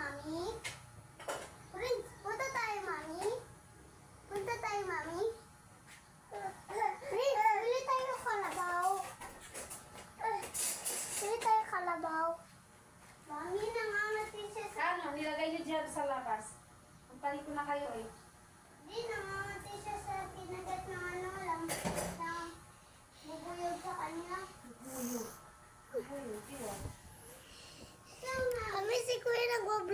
Mami. Prince, punta tayo, Mami. Punta tayo, Mami. Prince, bili tayo kalabaw. Bili tayo kalabaw. Mami, nangangati siya sa... Ano, nilagay niyo dyan sa labas. Magpalit ko na kayo eh. Di, nangangati siya sa kinagat ng ano lang. Sa bubuyog sa kanya. Bubuyog. Bubuyog, yun. Kami si Kuya nag-vlog.